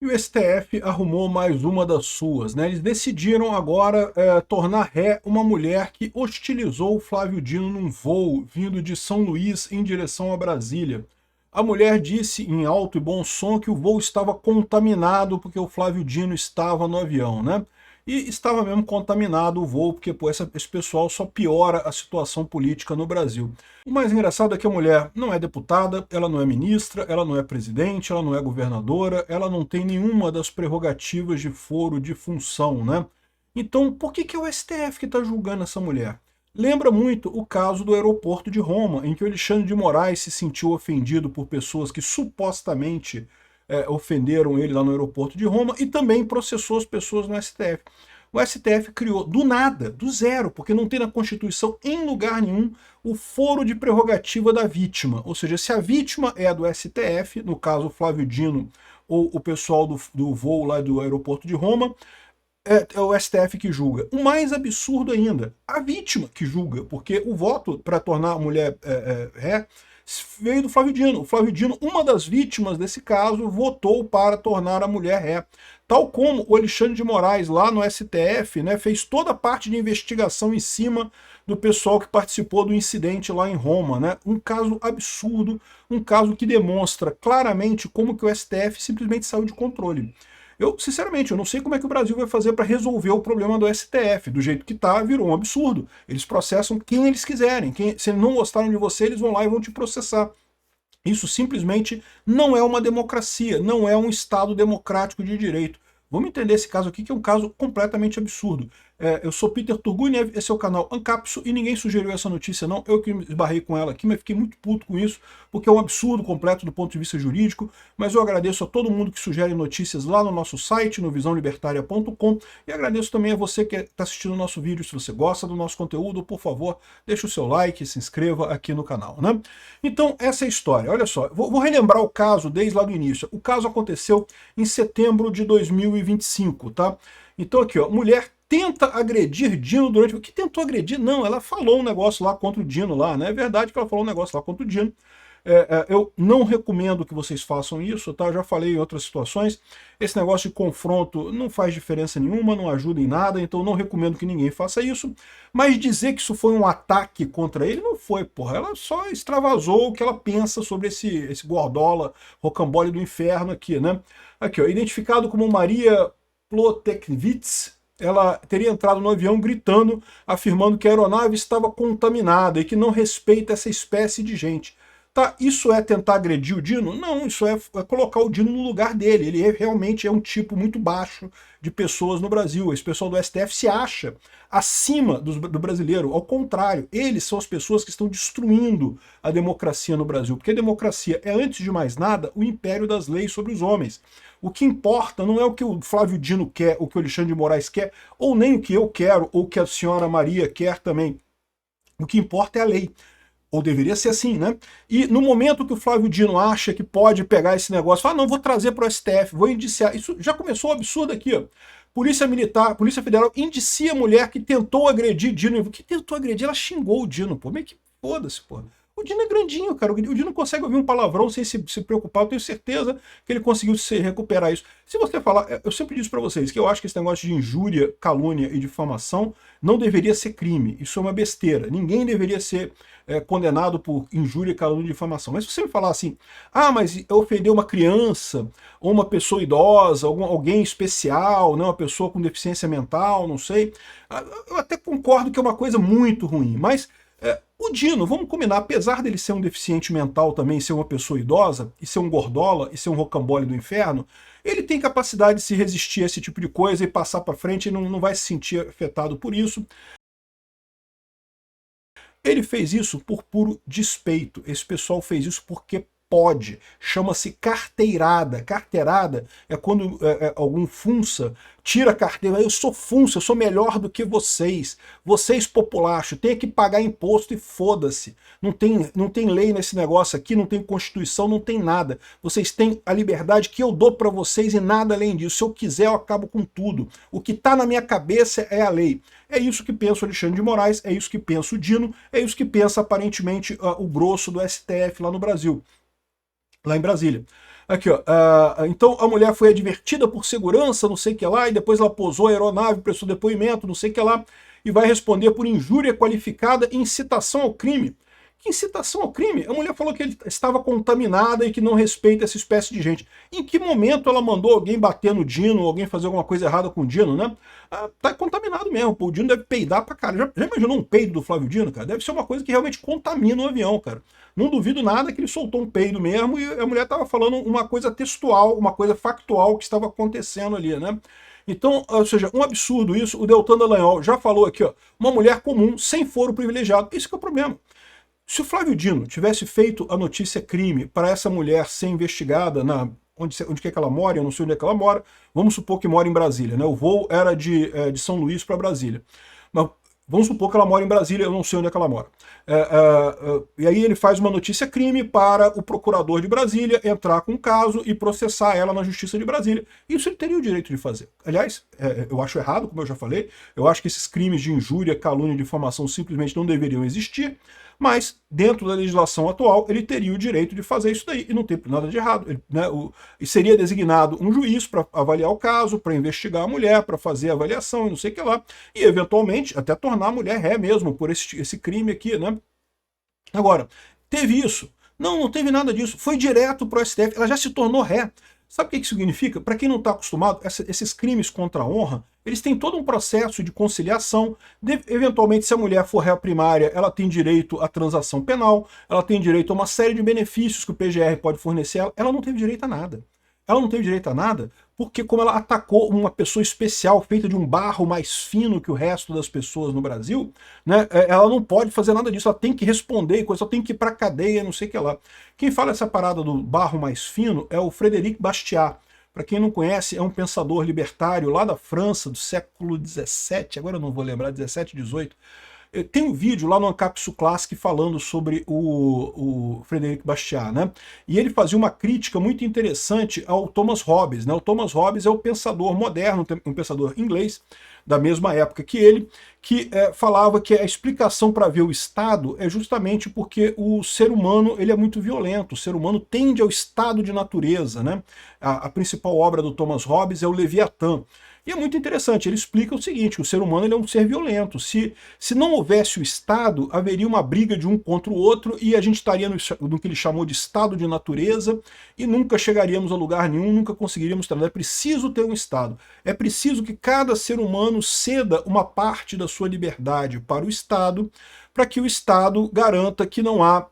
E o STF arrumou mais uma das suas, né? Eles decidiram agora tornar ré uma mulher que hostilizou o Flávio Dino num voo vindo de São Luís em direção a Brasília. A mulher disse em alto e bom som que o voo estava contaminado porque o Flávio Dino estava no avião, né? E estava mesmo contaminado o voo, porque pô, esse pessoal só piora a situação política no Brasil. O mais engraçado é que a mulher não é deputada, ela não é ministra, ela não é presidente, ela não é governadora, ela não tem nenhuma das prerrogativas de foro de função, né? Então, por que é o STF que está julgando essa mulher? Lembra muito o caso do aeroporto de Roma, em que o Alexandre de Moraes se sentiu ofendido por pessoas que supostamente ofenderam ele lá no aeroporto de Roma e também processou as pessoas no STF. O STF criou do nada, do zero, porque não tem na Constituição em lugar nenhum o foro de prerrogativa da vítima. Ou seja, se a vítima é a do STF, no caso o Flávio Dino ou o pessoal do voo lá do aeroporto de Roma, é o STF que julga. O mais absurdo ainda, a vítima que julga, porque o voto para tornar a mulher ré veio do Flávio Dino. O Flávio Dino, uma das vítimas desse caso, votou para tornar a mulher ré. Tal como o Alexandre de Moraes, lá no STF, né, fez toda a parte de investigação em cima do pessoal que participou do incidente lá em Roma. Né? Um caso absurdo, um caso que demonstra claramente como que o STF simplesmente saiu de controle. Eu, sinceramente, eu não sei como é que o Brasil vai fazer para resolver o problema do STF. Do jeito que está, virou um absurdo. Eles processam quem eles quiserem. Se eles não gostaram de você, eles vão lá e vão te processar. Isso simplesmente não é uma democracia, não é um Estado democrático de direito. Vamos entender esse caso aqui, que é um caso completamente absurdo. Eu sou Peter Turguniev, esse é o canal Ancapso, e ninguém sugeriu essa notícia não, eu que esbarrei com ela aqui, mas fiquei muito puto com isso, porque é um absurdo completo do ponto de vista jurídico, mas eu agradeço a todo mundo que sugere notícias lá no nosso site, no visãolibertaria.com, e agradeço também a você que está assistindo o nosso vídeo. Se você gosta do nosso conteúdo, por favor, deixe o seu like, se inscreva aqui no canal, né? Então, essa é a história. Olha só, vou relembrar o caso desde lá do início. O caso aconteceu em setembro de 2025, tá? Então aqui, ó, mulher tenta agredir Dino durante... O que tentou agredir? Não, ela falou um negócio lá contra o Dino lá, né? É verdade que ela falou um negócio lá contra o Dino. Eu não recomendo que vocês façam isso, tá? Eu já falei em outras situações. Esse negócio de confronto não faz diferença nenhuma, não ajuda em nada, então não recomendo que ninguém faça isso. Mas dizer que isso foi um ataque contra ele, não foi, porra. Ela só extravasou o que ela pensa sobre esse gordola, rocambole do inferno aqui, né? Aqui, ó, identificado como Maria Plotekvits, ela teria entrado no avião gritando, afirmando que a aeronave estava contaminada e que não respeita essa espécie de gente. Tá, isso é tentar agredir o Dino? Não, isso é colocar o Dino no lugar dele. Ele realmente é um tipo muito baixo de pessoas no Brasil. Esse pessoal do STF se acha acima do brasileiro. Ao contrário, eles são as pessoas que estão destruindo a democracia no Brasil. Porque a democracia é, antes de mais nada, o império das leis sobre os homens. O que importa não é o que o Flávio Dino quer, o que o Alexandre de Moraes quer, ou nem o que eu quero, ou o que a senhora Maria quer também. O que importa é a lei. Ou deveria ser assim, né? E no momento que o Flávio Dino acha que pode pegar esse negócio, fala, não, vou trazer para o STF, vou indiciar. Isso já começou um absurdo aqui, ó. Polícia Militar, Polícia Federal indicia a mulher que tentou agredir Dino. Que tentou agredir? Ela xingou o Dino, pô. Meio que foda-se, pô. O Dino é grandinho, cara. O Dino consegue ouvir um palavrão sem se preocupar. Eu tenho certeza que ele conseguiu se recuperar isso. Se você falar, eu sempre disse para vocês que eu acho que esse negócio de injúria, calúnia e difamação não deveria ser crime. Isso é uma besteira. Ninguém deveria ser condenado por injúria, calúnia e difamação. Mas se você me falar assim, ah, mas ofendeu uma criança, ou uma pessoa idosa, alguém especial, né, uma pessoa com deficiência mental, não sei, eu até concordo que é uma coisa muito ruim, mas o Dino, vamos combinar, apesar dele ser um deficiente mental também, ser uma pessoa idosa, e ser um gordola, e ser um rocambole do inferno, ele tem capacidade de se resistir a esse tipo de coisa e passar para frente e não vai se sentir afetado por isso. Ele fez isso por puro despeito. Esse pessoal fez isso porque pode. Chama-se carteirada. Carteirada é quando algum funça tira a carteira. Eu sou funça, eu sou melhor do que vocês. Vocês, populacho, tem que pagar imposto e foda-se. Não tem lei nesse negócio aqui, não tem Constituição, não tem nada. Vocês têm a liberdade que eu dou para vocês e nada além disso. Se eu quiser, eu acabo com tudo. O que está na minha cabeça é a lei. É isso que pensa o Alexandre de Moraes, é isso que pensa o Dino, é isso que pensa aparentemente o grosso do STF lá no Brasil, lá em Brasília. Aqui, ó. Então a mulher foi advertida por segurança, não sei o que lá, e depois ela pousou a aeronave, prestou depoimento, não sei o que lá, e vai responder por injúria qualificada e incitação ao crime. Que incitação ao crime? A mulher falou que ele estava contaminada e que não respeita essa espécie de gente. Em que momento ela mandou alguém bater no Dino, alguém fazer alguma coisa errada com o Dino, né? Tá contaminado mesmo, pô. O Dino deve peidar pra cara. Já imaginou um peido do Flávio Dino, cara? Deve ser uma coisa que realmente contamina o avião, cara. Não duvido nada que ele soltou um peido mesmo e a mulher estava falando uma coisa textual, uma coisa factual que estava acontecendo ali, né? Então, ou seja, um absurdo isso. O Deltan Dallagnol já falou aqui, ó, uma mulher comum, sem foro privilegiado. Isso que é o problema. Se o Flávio Dino tivesse feito a notícia crime para essa mulher ser investigada onde quer que ela mora, eu não sei onde é que ela mora, vamos supor que mora em Brasília, né? O voo era de São Luís para Brasília. Mas vamos supor que ela mora em Brasília, eu não sei onde é que ela mora. E aí ele faz uma notícia crime para o procurador de Brasília entrar com o caso e processar ela na Justiça de Brasília. Isso ele teria o direito de fazer. Aliás, eu acho errado, como eu já falei, eu acho que esses crimes de injúria, calúnia e difamação simplesmente não deveriam existir, mas dentro da legislação atual ele teria o direito de fazer isso daí, e não tem nada de errado. E seria designado um juiz para avaliar o caso, para investigar a mulher, para fazer a avaliação e não sei o que lá, e eventualmente até tornar a mulher ré mesmo por esse crime aqui, né? Agora, teve isso? Não, não teve nada disso. Foi direto para o STF, ela já se tornou ré. Sabe o que isso significa? Para quem não está acostumado, esses crimes contra a honra, eles têm todo um processo de conciliação. Eventualmente, se a mulher for réu primária, ela tem direito à transação penal, ela tem direito a uma série de benefícios que o PGR pode fornecer a ela. Ela não teve direito a nada. Ela não teve direito a nada porque como ela atacou uma pessoa especial, feita de um barro mais fino que o resto das pessoas no Brasil, né, ela não pode fazer nada disso, ela tem que responder, ela tem que ir para cadeia, não sei o que lá. Quem fala essa parada do barro mais fino é o Frédéric Bastiat. Para quem não conhece, é um pensador libertário lá da França, do século XVII, agora eu não vou lembrar, 17, 18. Tem um vídeo lá no Ancapsu Classic falando sobre o Frédéric Bastiat, né? E ele fazia uma crítica muito interessante ao Thomas Hobbes, né? O Thomas Hobbes é o pensador moderno, um pensador inglês, da mesma época que ele, que falava que a explicação para ver o Estado é justamente porque o ser humano ele é muito violento, o ser humano tende ao estado de natureza, né? A principal obra do Thomas Hobbes é o Leviatã. E é muito interessante, ele explica o seguinte, o ser humano ele é um ser violento. Se não houvesse o Estado, haveria uma briga de um contra o outro e a gente estaria no que ele chamou de estado de natureza e nunca chegaríamos a lugar nenhum, nunca conseguiríamos ter nada. É preciso ter um Estado. É preciso que cada ser humano ceda uma parte da sua liberdade para o Estado, para que o Estado garanta que não há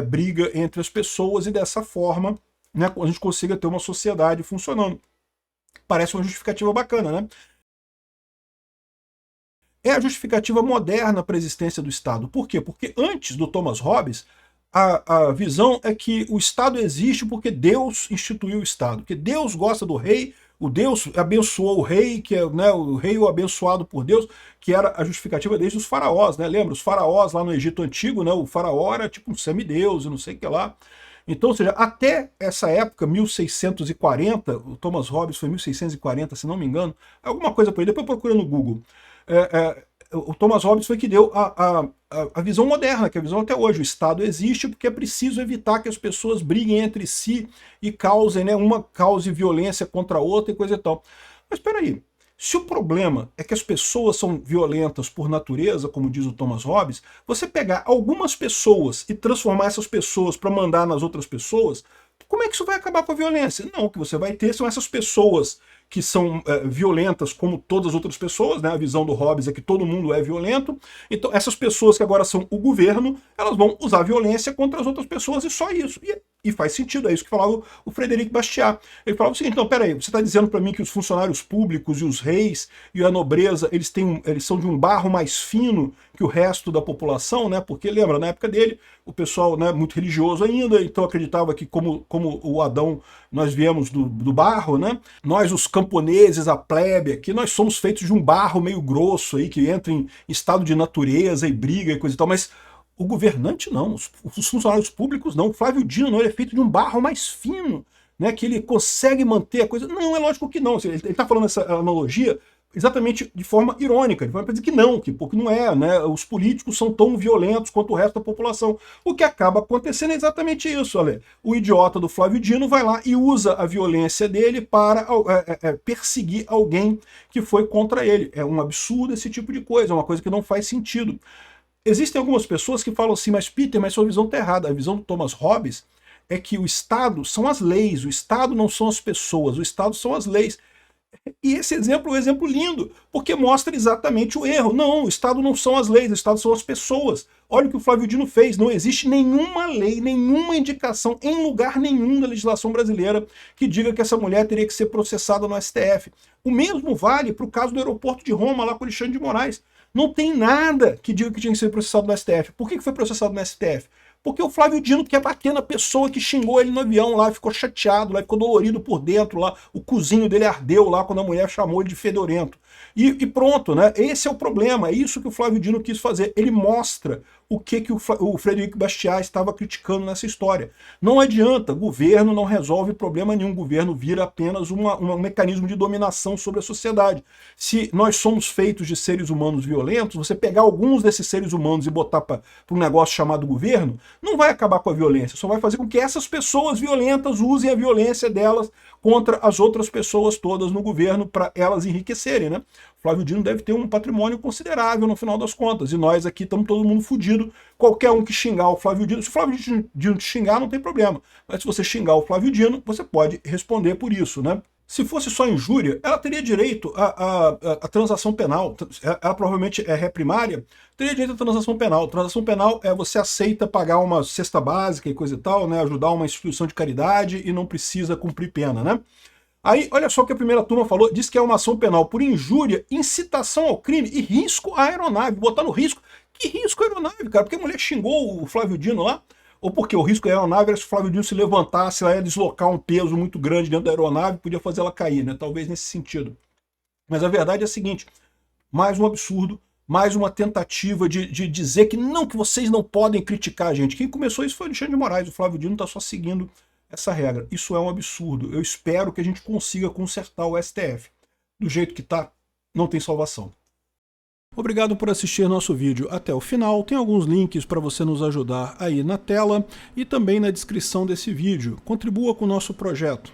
briga entre as pessoas e dessa forma, né, a gente consiga ter uma sociedade funcionando. Parece uma justificativa bacana, né? É a justificativa moderna para a existência do Estado. Por quê? Porque antes do Thomas Hobbes, a visão é que o Estado existe porque Deus instituiu o Estado, porque Deus gosta do rei, o Deus abençoou o rei, que é, né, o rei o abençoado por Deus, que era a justificativa desde os faraós, né? Lembra? Os faraós lá no Egito Antigo, né? O faraó era tipo um semideus e não sei o que lá. Então, ou seja, até essa época, 1640, o Thomas Hobbes foi 1640, se não me engano, alguma coisa por aí, depois procura no Google. O Thomas Hobbes foi que deu a visão moderna, que é a visão até hoje. O Estado existe porque é preciso evitar que as pessoas briguem entre si e causem, né, uma cause violência contra a outra e coisa e tal. Mas espera aí, se o problema é que as pessoas são violentas por natureza, como diz o Thomas Hobbes, você pegar algumas pessoas e transformar essas pessoas para mandar nas outras pessoas, como é que isso vai acabar com a violência? Não, o que você vai ter são essas pessoas que são violentas como todas as outras pessoas, né? A visão do Hobbes é que todo mundo é violento, então essas pessoas que agora são o governo, elas vão usar violência contra as outras pessoas e só isso. E faz sentido, é isso que falava o Frédéric Bastiat. Ele falava o seguinte, não, peraí, você está dizendo para mim que os funcionários públicos e os reis e a nobreza, eles são de um barro mais fino que o resto da população, né? Porque, lembra, na época dele, o pessoal, né, muito religioso ainda, então acreditava que como o Adão, nós viemos do barro, né? Nós, os camponeses, a plebe aqui, nós somos feitos de um barro meio grosso aí, que entra em estado de natureza e briga e coisa e tal, mas o governante não, os funcionários públicos não, o Flávio Dino não, ele é feito de um barro mais fino, né, que ele consegue manter a coisa. Não, é lógico que não, ele está falando essa analogia exatamente de forma irônica, de forma para dizer que não, porque não é, né? Os políticos são tão violentos quanto o resto da população. O que acaba acontecendo é exatamente isso, olha. O idiota do Flávio Dino vai lá e usa a violência dele para perseguir alguém que foi contra ele. É um absurdo esse tipo de coisa, é uma coisa que não faz sentido. Existem algumas pessoas que falam assim, mas Peter, mas sua visão está errada. A visão do Thomas Hobbes é que o Estado são as leis, o Estado não são as pessoas, o Estado são as leis. E esse exemplo é um exemplo lindo, porque mostra exatamente o erro. Não, o Estado não são as leis, o Estado são as pessoas. Olha o que o Flávio Dino fez, não existe nenhuma lei, nenhuma indicação em lugar nenhum da legislação brasileira que diga que essa mulher teria que ser processada no STF. O mesmo vale para o caso do aeroporto de Roma, lá com o Alexandre de Moraes. Não tem nada que diga que tinha que ser processado no STF. Por que foi processado no STF? Porque o Flávio Dino quer bater na pessoa que xingou ele no avião lá, ficou chateado lá, ficou dolorido por dentro lá, o cozinho dele ardeu lá quando a mulher chamou ele de fedorento. E pronto, né? Esse é o problema, é isso que o Flávio Dino quis fazer. Ele mostra o que o Frederico Bastiat estava criticando nessa história. Não adianta, governo não resolve problema nenhum, governo vira apenas um mecanismo de dominação sobre a sociedade. Se nós somos feitos de seres humanos violentos, você pegar alguns desses seres humanos e botar para um negócio chamado governo, não vai acabar com a violência, só vai fazer com que essas pessoas violentas usem a violência delas contra as outras pessoas todas no governo para elas enriquecerem, né? Flávio Dino deve ter um patrimônio considerável no final das contas, e nós aqui estamos todo mundo fudido. Qualquer um que xingar o Flávio Dino, se o Flávio Dino te xingar, não tem problema, mas se você xingar o Flávio Dino, você pode responder por isso, né? Se fosse só injúria, ela teria direito à transação penal. Ela provavelmente é ré primária, teria direito à transação penal. Transação penal é você aceita pagar uma cesta básica e coisa e tal, né? Ajudar uma instituição de caridade e não precisa cumprir pena, né? Aí, olha só o que a primeira turma falou, diz que é uma ação penal por injúria, incitação ao crime e risco à aeronave. Botar no risco. Que risco à aeronave, cara? Porque a mulher xingou o Flávio Dino lá? Ou porque o risco da aeronave era se o Flávio Dino se levantasse, ela ia deslocar um peso muito grande dentro da aeronave, podia fazer ela cair, né? Talvez nesse sentido. Mas a verdade é a seguinte, mais um absurdo, mais uma tentativa de dizer que vocês não podem criticar a gente. Quem começou isso foi o Alexandre de Moraes, o Flávio Dino está só seguindo essa regra. Isso é um absurdo. Eu espero que a gente consiga consertar o STF. Do jeito que está, não tem salvação. Obrigado por assistir nosso vídeo até o final. Tem alguns links para você nos ajudar aí na tela e também na descrição desse vídeo. Contribua com o nosso projeto.